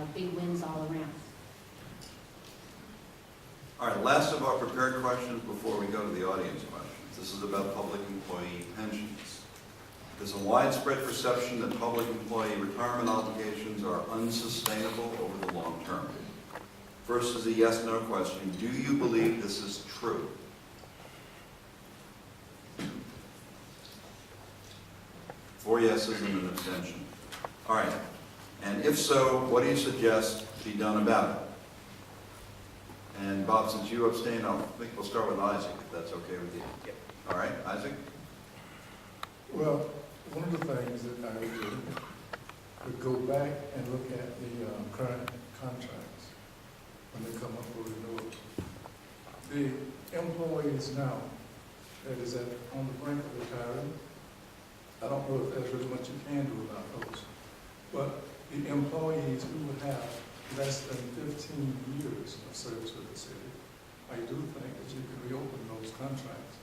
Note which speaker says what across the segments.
Speaker 1: big wins all around.
Speaker 2: All right, last of our prepared questions before we go to the audience questions. This is about public employee pensions. There's a widespread perception that public employee retirement obligations are unsustainable over the long term. First is a yes/no question. Do you believe this is true? Four yeses and an abstention. All right. And if so, what do you suggest be done about it? And Bob, since you abstained, I think we'll start with Isaac, if that's okay with you.
Speaker 3: Yep.
Speaker 2: All right, Isaac?
Speaker 4: Well, one of the things that I would do would go back and look at the current contracts when they come up for renewal. The employees now that is on the brink of retiring, I don't know if there's really much you can do about those, but the employees who would have less than 15 years of service with the city, I do think that you can reopen those contracts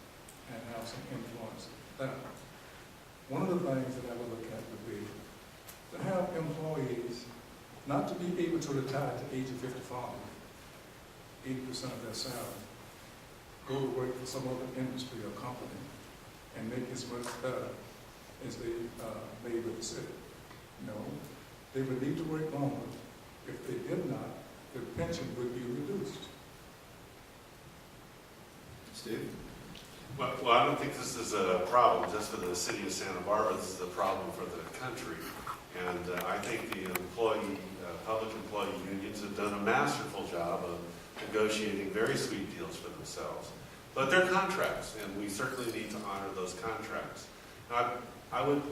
Speaker 4: and have some influence there. One of the things that I would look at would be to have employees not to be able to retire at the age of 55, 80% of their salary, go to work for some other industry or company and make as much better as they made with the city. No, they would need to work longer. If they did not, their pension would be reduced.
Speaker 2: Steve?
Speaker 5: Well, I don't think this is a problem just for the city of Santa Barbara. This is a problem for the country. And I think the public employee unions have done a masterful job of negotiating very sweet deals for themselves. But they're contracts, and we certainly need to honor those contracts. Now, I would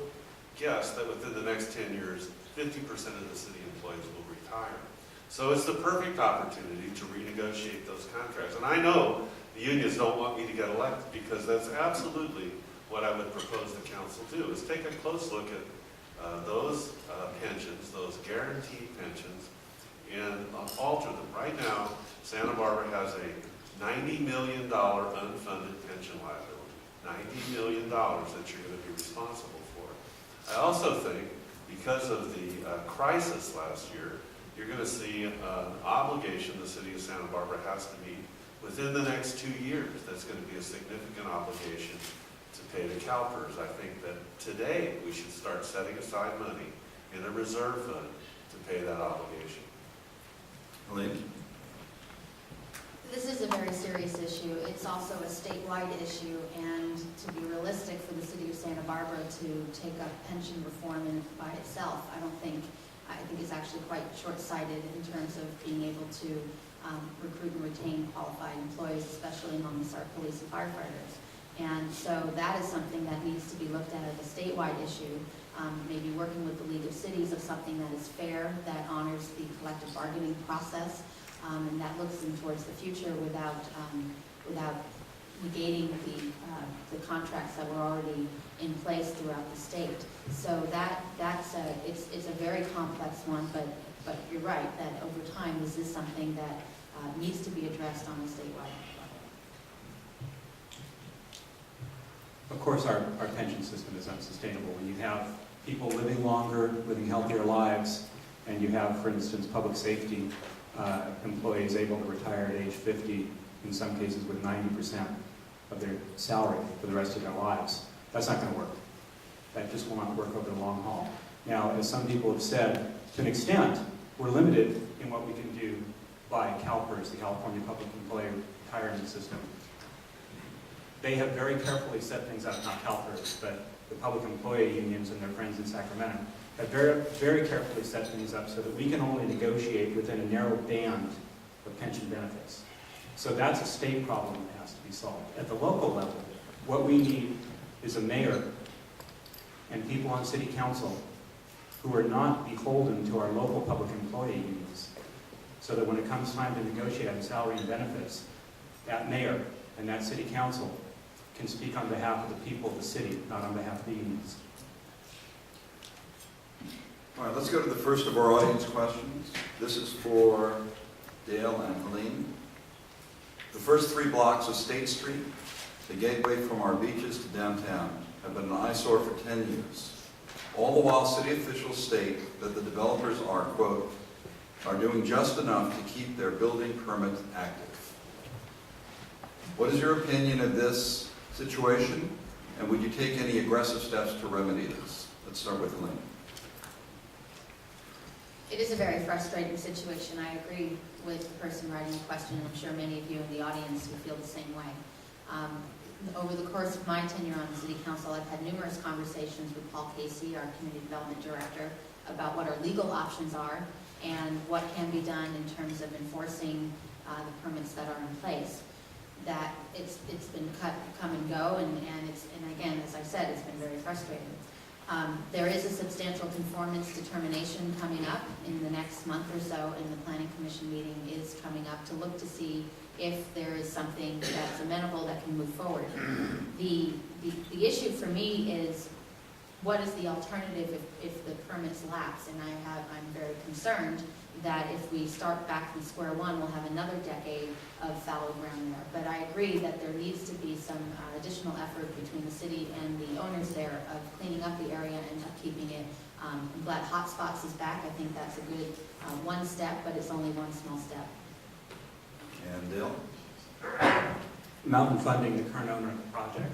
Speaker 5: guess that within the next 10 years, 50% of the city employees will retire. So it's the perfect opportunity to renegotiate those contracts. And I know the unions don't want me to get elected, because that's absolutely what I would propose the council do, is take a close look at those pensions, those guaranteed pensions, and alter them. Right now, Santa Barbara has a $90 million unfunded pension liability. $90 million that you're going to be responsible for. I also think, because of the crisis last year, you're going to see an obligation the city of Santa Barbara has to meet within the next 2 years. That's going to be a significant obligation to pay the CalPERS. I think that today we should start setting aside money in a reserve fund to pay that obligation.
Speaker 2: Helene?
Speaker 1: This is a very serious issue. It's also a statewide issue, and to be realistic for the city of Santa Barbara to take up pension reform by itself, I think it's actually quite short-sighted in terms of being able to recruit and retain qualified employees, especially amongst our police and firefighters. And so that is something that needs to be looked at as a statewide issue, maybe working with the League of Cities of something that is fair, that honors the collective bargaining process, and that looks in towards the future without negating the contracts that were already in place throughout the state. So it's a very complex one, but you're right that over time this is something that needs to be addressed on a statewide level.
Speaker 3: Of course, our pension system is unsustainable. When you have people living longer, living healthier lives, and you have, for instance, public safety employees able to retire at age 50, in some cases with 90% of their salary for the rest of their lives. That's not going to work. That just will not work over the long haul. Now, as some people have said, to an extent, we're limited in what we can do by CalPERS, the California Public Employee Retirement System. They have very carefully set things up, not CalPERS, but the public employee unions and their friends in Sacramento have very, very carefully set things up so that we can only negotiate within a narrow band of pension benefits. So that's a state problem that has to be solved. At the local level, what we need is a mayor and people on city council who are not beholden to our local public employee unions, so that when it comes time to negotiate on salary and benefits, that mayor and that city council can speak on behalf of the people of the city, not on behalf of the unions.
Speaker 2: All right, let's go to the first of our audience questions. This is for Dale and Helene. The first 3 blocks of State Street, the gateway from our beaches to downtown, have been an eyesore for 10 years. All the while, city officials state that the developers are, quote, doing just enough to keep their building permit active. What is your opinion of this situation, and would you take any aggressive steps to remedy this? Let's start with Elaine.
Speaker 1: It is a very frustrating situation. I agree with the person writing the question, and I'm sure many of you in the audience will feel the same way. Over the course of my tenure on the City Council, I've had numerous conversations with Paul Casey, our Community Development Director, about what our legal options are and what can be done in terms of enforcing the permits that are in place. That it's been come and go, and again, as I said, it's been very frustrating. There is a substantial conformance determination coming up in the next month or so, and the Planning Commission meeting is coming up to look to see if there is something that's amenable that can move forward. The issue for me is, what is the alternative if the permits lapse? And I'm very concerned that if we start back from square one, we'll have another decade of fallow ground there. But I agree that there needs to be some additional effort between the city and the owners there of cleaning up the area and keeping it. I'm glad Hotspots is back. I think that's a good one step, but it's only one small step.
Speaker 2: And Dale?
Speaker 3: Mountain Funding, the current owner of the project,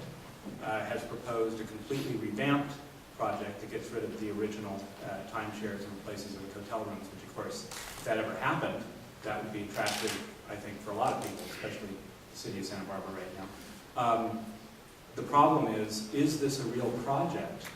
Speaker 3: has proposed a completely revamped project that gets rid of the original timeshares and replaces it with hotel rooms, which of course, if that ever happened, that would be attractive, I think, for a lot of people, especially the city of Santa Barbara right now. The problem is this a real project?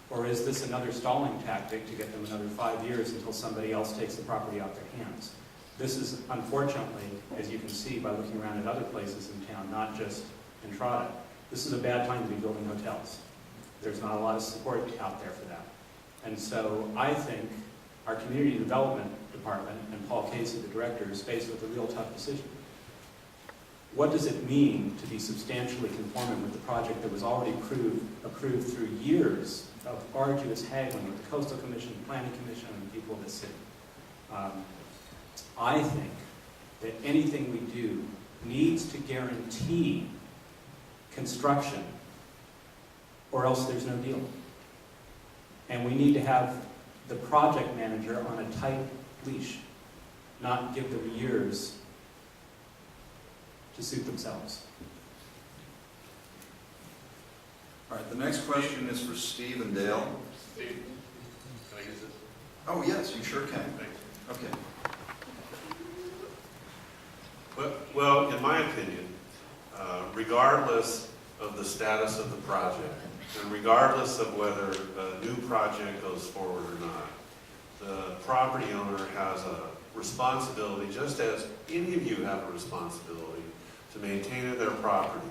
Speaker 3: Or is this another stalling tactic to get them another 5 years until somebody else takes the property out their hands? This is, unfortunately, as you can see by looking around at other places in town, not just Entrada, this is a bad time to be building hotels. There's not a lot of support out there for that. And so I think our Community Development Department and Paul Casey, the director, is faced with a real tough decision. What does it mean to be substantially conforming with the project that was already approved through years of arduous haggling with the Coastal Commission, the Planning Commission, and the people of the city? I think that anything we do needs to guarantee construction, or else there's no deal. And we need to have the project manager on a tight leash, not give them years to suit themselves.
Speaker 2: All right, the next question is for Steve and Dale.
Speaker 5: Steve, can I use it?
Speaker 2: Oh, yes, you sure can.
Speaker 5: Thanks.
Speaker 2: Okay.
Speaker 5: Well, in my opinion, regardless of the status of the project, and regardless of whether a new project goes forward or not, the property owner has a responsibility, just as any of you have a responsibility, to maintain their property.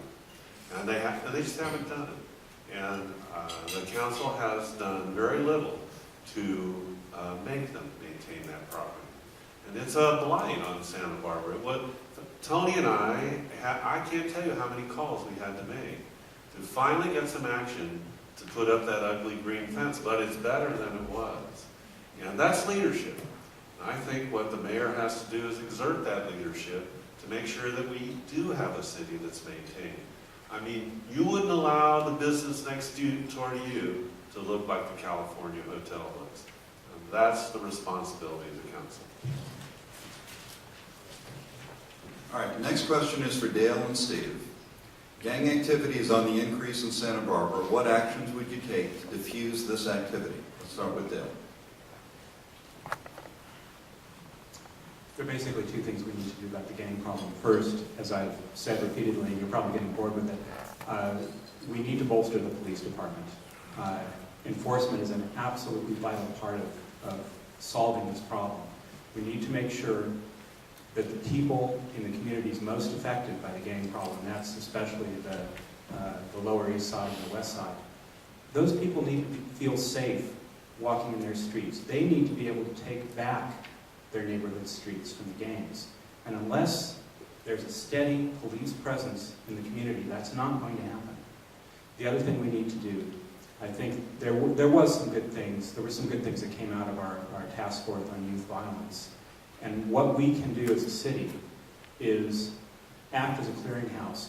Speaker 5: And they just haven't done it. And the council has done very little to make them maintain that property. And it's a blight on Santa Barbara. Tony and I can't tell you how many calls we had to make to finally get some action to put up that ugly green fence, but it's better than it was. And that's leadership. And I think what the mayor has to do is exert that leadership to make sure that we do have a city that's maintained. I mean, you wouldn't allow the business next door to you to look like the California hotel looks. And that's the responsibility of the council.
Speaker 2: All right, the next question is for Dale and Steve. Gang activity is on the increase in Santa Barbara. What actions would you take to diffuse this activity? Let's start with Dale.
Speaker 3: There are basically two things we need to do about the gang problem. First, as I've said repeatedly, and you're probably getting bored with it, we need to bolster the police department. Enforcement is an absolutely vital part of solving this problem. We need to make sure that the people in the communities most affected by the gang problem, that's especially the Lower East Side and the West Side, those people need to feel safe walking in their streets. They need to be able to take back their neighborhood streets from the gangs. And unless there's a steady police presence in the community, that's not going to happen. The other thing we need to do, I think there were some good things that came out of our task force on youth violence. And what we can do as a city is act as a clearinghouse,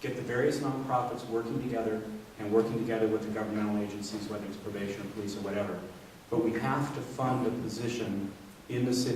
Speaker 3: get the various nonprofits working together and working together with the governmental agencies, whether it's probation or police or whatever. But we have to fund a position in the city